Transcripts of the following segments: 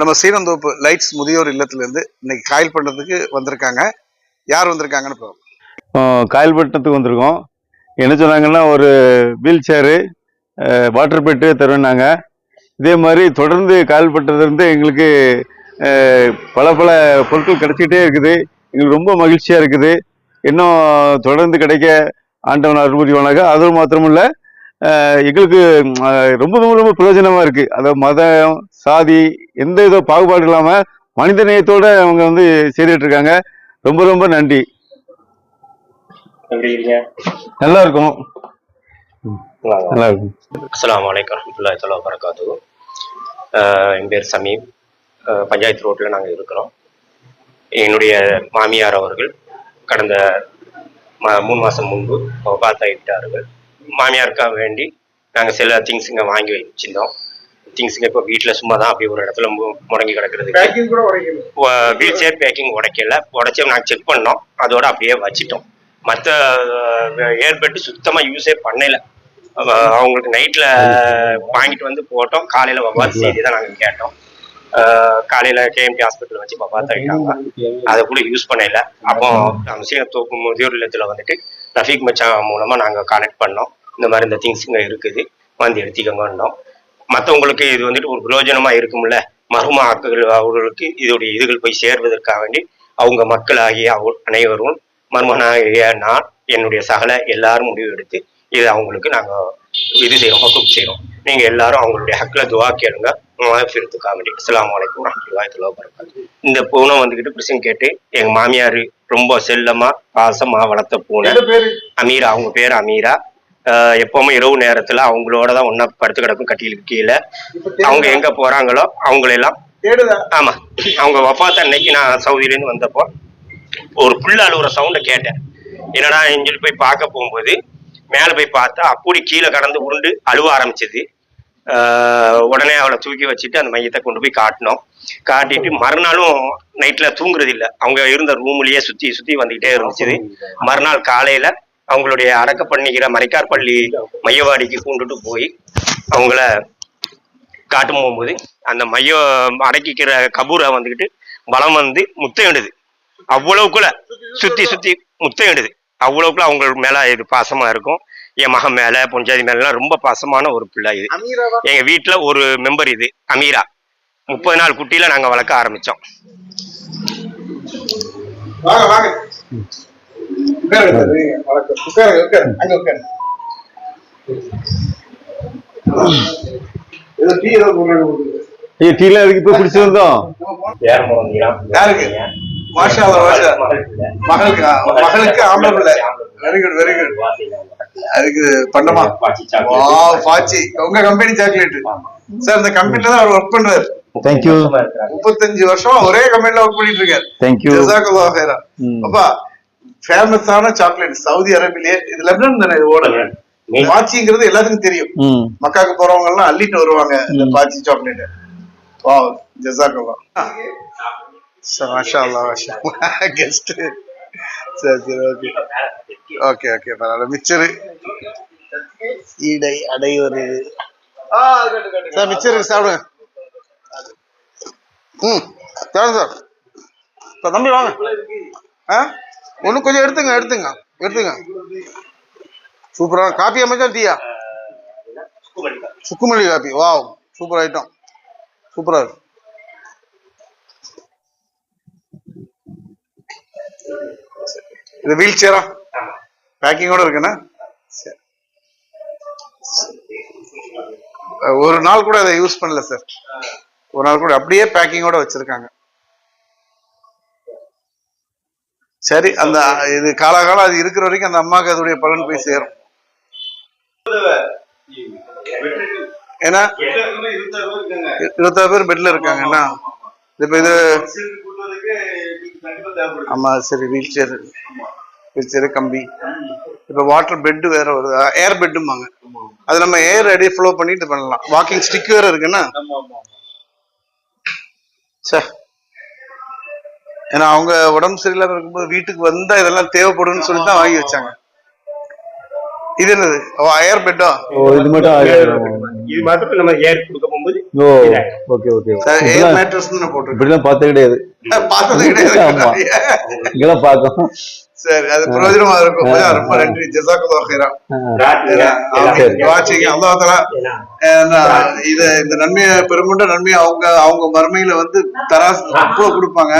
நம்ம சீனந்தோப்பு லைட்ஸ் முதியோர் இல்லத்திலிருந்து இன்னைக்கு காயில் பண்ணுறதுக்கு வந்திருக்காங்க. யார் வந்திருக்காங்கன்னு பார்ப்போம். காயில் பட்டத்துக்கு வந்திருக்கோம். என்ன சொன்னாங்கன்னா, ஒரு வீல் சேரு, வாட்டர் பெட்டு தருவேன்னாங்க. இதே மாதிரி தொடர்ந்து காயில் பட்டதுலேருந்து எங்களுக்கு பல பல பொருட்கள் கிடைச்சிக்கிட்டே இருக்குது. எங்களுக்கு ரொம்ப மகிழ்ச்சியாக இருக்குது. இன்னும் தொடர்ந்து கிடைக்க ஆண்டவன் அருள் புரிவானாக. அது மாத்திரம் இல்லை, எங்களுக்கு ரொம்ப ரொம்ப ரொம்ப பிரயோஜனமாக இருக்குது. அதாவது மதம், சாதி, எந்த வித பாகுபாடு இல்லாமல் மனித நேயத்தோடு அவங்க வந்து செய்துட்டு இருக்காங்க. ரொம்ப ரொம்ப நன்றி. நல்லா இருக்கும். நல்லா இருக்கும். அஸ்ஸலாமு அலைக்கும் வரஹ்மத்துல்லாஹி தஆலா வபரகாத்துஹு. என் பேர் சமீம். பஞ்சாயத்து ரோட்டில் நாங்கள் இருக்கிறோம். என்னுடைய மாமியார் அவர்கள் கடந்த 3 மாதம் முன்பு வஃபாத்தாகிவிட்டார்கள். மாமியாருக்காக வேண்டி நாங்கள் சில திங்ஸுங்க வாங்கி வச்சுருந்தோம். திங்ஸுங்க இப்போ வீட்டில் சும்மா தான் அப்படியே ஒரு இடத்துல முடங்கி கிடக்கிறதுக்கு வீல் சேர் பேக்கிங் உடைச்சி நாங்கள் செக் பண்ணோம். அதோட அப்படியே வச்சிட்டோம். மற்ற ஏற்பட்டு சுத்தமாக யூஸே பண்ணல. அவங்களுக்கு நைட்டில் வாங்கிட்டு வந்து போட்டோம். காலையில் வஃபாத் செய்தி தான் நாங்கள் கேட்டோம். காலையில் கேஎம்டி ஹாஸ்பிட்டல் வச்சு வஃபாத் ஆகிட்டாங்க. அதை கூட யூஸ் பண்ணல. அப்போ சீனந்தோப்பு முதியோர் இல்லத்தில் வந்துட்டு ரஃபீக் மச்சான் மூலமாக நாங்கள் கான்டெக்ட் பண்ணோம். இந்த மாதிரி இந்த திங்ஸுங்க இருக்குது, வந்து எடுத்துக்கோங்கன்னோம். மற்றவங்களுக்கு இது வந்துட்டு ஒரு பிரயோஜனமாக இருக்கும்ல, மர்ம ஆக்குகள் அவர்களுக்கு இதோடைய இதுகள் போய் சேர்வதற்காக வேண்டி அவங்க மக்களாகிய அனைவரும், மர்மனாகிய நான், என்னுடைய சகல எல்லாரும் முடிவு எடுத்து இதை அவங்களுக்கு நாங்கள் இது செய்கிறோம், ஹக்குப் செய்கிறோம். நீங்கள் எல்லாரும் அவங்களுடைய ஹக்கில் துவா கேளுங்க. அஸ்ஸலாமு அலைக்கும் வரஹ்மத்துல்லாஹி தஆலா வபரகாத்துஹு. இந்த பூனை வந்துக்கிட்டு பிரச்சனை கேட்டு எங்கள் மாமியார் ரொம்ப செல்லமாக பாசமாக வளர்த்த பூனை அமீரா. அவங்க பேர் அமீரா. எப்பவுமே இரவு நேரத்தில் அவங்களோட தான் ஒன்றா படுத்து கிடக்கும் கட்டிலுக்கு கீழே. அவங்க எங்கே போகிறாங்களோ அவங்களெல்லாம் ஆமாம். அவங்க வஃபாத் அன்னைக்கு நான் சவுதியிலேருந்து வந்தப்போ ஒரு புல்ல அழுகுற சவுண்டை கேட்டேன். என்னடா சொல்லி போய் பார்க்க போகும்போது மேலே போய் பார்த்தா அப்படி கீழே கடந்து உருண்டு அழுவ ஆரம்பிச்சது. உடனே அவளை தூக்கி வச்சுட்டு அந்த மையத்தை கொண்டு போய் காட்டினோம். காட்டிட்டு மறுநாளும் நைட்டில் தூங்குறது இல்லை. அவங்க இருந்த ரூம்லேயே சுற்றி சுற்றி வந்துக்கிட்டே இருந்துச்சு. மறுநாள் காலையில் அவங்களுடைய அடக்க பண்ணிக்கிற மரைக்கார்பள்ளி மையவாடிக்கு கொண்டுட்டு போய் அவங்கள காட்டும் போகும்போது அந்த அடக்கிக்கிற கபூரை வந்துக்கிட்டு வலம் வந்து முத்தையிடுது. அவ்வளவுக்குள்ள சுற்றி சுற்றி முத்தையிடுது. அவ்வளவுக்குள்ள அவங்க மேலே இது பாசமாக இருக்கும். என் மகன் மேலே, பொஞ்சாதி மேலாம் ரொம்ப பாசமான ஒரு பிள்ளை இது. எங்கள் வீட்டில் ஒரு மெம்பர் இது அமீரா. 30 நாள் குட்டியில நாங்கள் வளர்க்க ஆரம்பித்தோம். மகளுக்கு ஆம்பளை பிள்ளை. Very good very good. அதுக்கு பண்ணமா பாச்சி உங்க கம்பெனி சாக்லேட் சார். இந்த கம்பெனில தான் அவர் ஒர்க் பண்றாரு. Thank you. 35 வருஷமா ஒரே கம்பெனில ஒர்க் பண்ணிட்டு இருக்காரு. Thank you. ஜஸாக்கல்லாஹு ஹைரன். அப்பா ஃபேமஸான சாக்லேட் சவுதி அரேபியாலே. இது லெபனான் தானே ஓடுது. பாச்சிங்கிறது எல்லாத்துக்கும் தெரியும். மக்காக்கு போறவங்க எல்லாம் அள்ளிட்டு வருவாங்க இந்த பாச்சி சாக்லேட். வாவ் ஜஸாக்கல்லாஹ். மாஷா அல்லாஹ் மாஷா அல்லாஹ். கெஸ்ட் சரி சரி ஓகே ஓகே ஓகே பரவாயில்ல. மிச்சரு இடை அடை ஒரு சார் மிச்சருக்கு சாப்பிடுங்க. சார் சார் தம்பி வாங்க. ஒன்றும் கொஞ்சம் எடுத்துங்க எடுத்துங்க எடுத்துங்க. சூப்பரான காப்பி அமைச்சா டீயா? சுக்குமல்லி காப்பி. Wow super item. சூப்பரா இருக்கு. இது வீல் சேரா பேக்கிங்கோட இருக்குண்ணா. ஒரு நாள் கூட அதை யூஸ் பண்ணல சார். ஒரு நாள் கூட அப்படியே பேக்கிங்கோட வச்சிருக்காங்க. சரி, அந்த இது காலாகாலம் அது இருக்கிற வரைக்கும் அந்த அம்மாவுக்கு அதோடைய பலன் போய் சேரும். ஏன்னா 26 பேர் பெட்ல இருக்காங்கன்னா இப்ப இது ஆமா சரி. வீல் சேர் கம்பி. இப்ப வாட்டர் பெட் வேற வருது, ஏர் பெட்டும்பாங்க. அது நம்ம ஏர் அப்படியே ஃப்ளோ பண்ணிட்டு பண்ணலாம். வாக்கிங் ஸ்டிக் வேற இருக்குன்னா. சார் ஏன்னா அவங்க உடம்பு சரியில்லாம இருக்கும்போது வீட்டுக்கு வந்தா இதெல்லாம் தேவைப்படும்னு சொல்லி தான் வாங்கி வச்சாங்க. இது என்னது? ஏர் பெட்டா? இது மட்டும் நம்ம ஏர் கொடுக்க போகும்போது ஓ ஓகே ஓகே ஏர் மேட்ரஸ் போட்டிருக்கேன். இப்படிலாம் பார்த்தது கிடையாது. பார்த்தது கிடையாது. ஆமா இங்கெல்லாம் பார்க்கணும். சரி, அது பிரயோஜனமா இருக்கும். ரொம்ப நன்றி. ஜஸாக்கல்லாஹு ஹைரா. வாட்சிங் அல்லாஹ் தஆலா இந்த நன்மையை பெருமண்ட நன்மையை அவங்க மறுமையில வந்து தராசு கொடுப்பாங்க.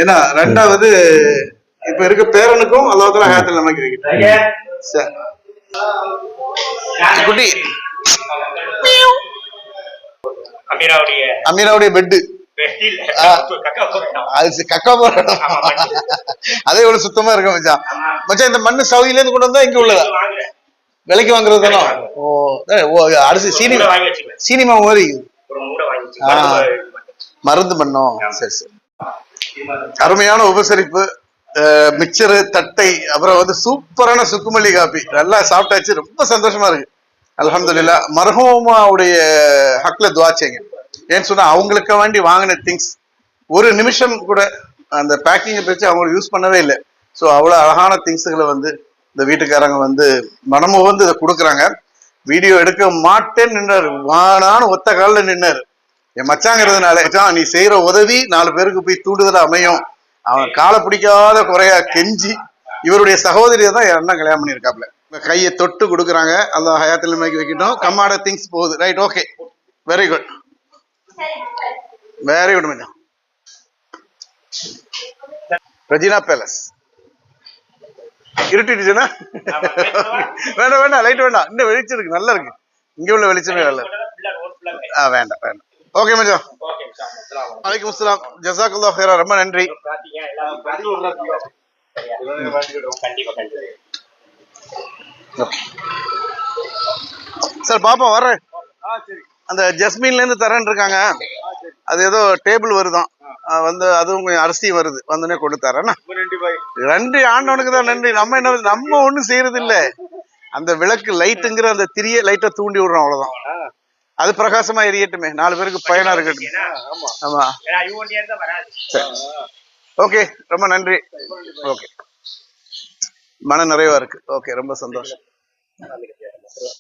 ஏன்னா ரெண்டாவது இப்ப இருக்க பேரனுக்கும் அல்லாஹ் தஆலா ஹயாத்துல நமக்கு வைக்கிறாங்க. குட்டி அமீராவுடைய பெட்டு கக்கா போற அதே எவ்வளவு சுத்தமா இருக்க மச்சான். மச்சான் இந்த மண்ணு சவுதியில இருந்து கொண்டு வந்தா இங்க உள்ளதா விலைக்கு வாங்குறது தானே? ஓ அடுத்து சீனிமா மாதிரி மருந்து பண்ணோம். சரி சரி, அருமையான உபசரிப்பு. மிக்சரு தட்டை அப்புறம் வந்து சூப்பரான சுக்குமல்லி காப்பி நல்லா சாப்பிட்டாச்சு. ரொம்ப சந்தோஷமா இருக்கு. அல்ஹம்துலில்லாஹ். மர்ஹூமாவுடைய ஹக்ல துஆ செய்யுங்க. ஏன்னு சொன்னா அவங்களுக்கு வேண்டி வாங்கின திங்ஸ் ஒரு நிமிஷம் கூட அந்த பேக்கிங்கை பிரிச்சு அவங்க யூஸ் பண்ணவே இல்லை. ஸோ அவ்வளோ அழகான திங்ஸுகளை வந்து இந்த வீட்டுக்காரங்க வந்து மனமும் வந்து இதை கொடுக்குறாங்க. வீடியோ எடுக்க மாட்டேன்னு நின்னாரு, வானான்னு ஒத்த காலில் நின்னாரு. என் மச்சாங்கிறதுனால நீ செய்யற உதவி 4 பேருக்கு போய் தூண்டுதலா அமையும். அவன் காலை பிடிக்காத குறையா கெஞ்சி இவருடைய சகோதரியை தான் என் அண்ணன் கல்யாணம் பண்ணியிருக்காப்ல. கையை தொட்டு கொடுக்குறாங்க. அந்த ஹயாத்தில் வைக்கட்டும். கம்மாட திங்ஸ் போகுது. Right, okay, very good very good madam. Regina palace இருட்டுச்சுன்னா வேண்டாம் வேண்டாம், லைட் வேண்டாம். இன்னும் வெளிச்சம் இருக்கு, நல்லா இருக்கு. இங்க உள்ள வெளிச்சமே நல்லா இருக்கு. வேண்டாம் வேண்டாம். ஓகே மச்சான். வலைக்கும் அஸ்ஸலாம். ஜஸாக்கல்லாஹு ஹைரா. ரொம்ப நன்றி. சார் பாப்போம் வர்றேன். அந்த ஜஸ்மின்ல இருந்து தரேன் இருக்காங்க. அது ஏதோ டேபிள் வருதான் வந்து, அதுவும் கொஞ்சம் அரிசி வருது, வந்தோடனே கொண்டு தரேன்னா. நன்றி ஆண்டவனுக்கு தான் நன்றி. நம்ம ஒண்ணும் செய்யறது இல்ல. அந்த விளக்கு லைட்டுங்கிற அந்த திரிய லைட்டை தூண்டி விடுறோம், அவ்வளவுதான். அது பிரகாசமா எரியட்டுமே, 4 பேருக்கு பயனா இருக்கட்டும். ஆமா, ஓகே, ரொம்ப நன்றி. ஓகே, மன நிறைவா இருக்கு. ஓகே, ரொம்ப சந்தோஷம்.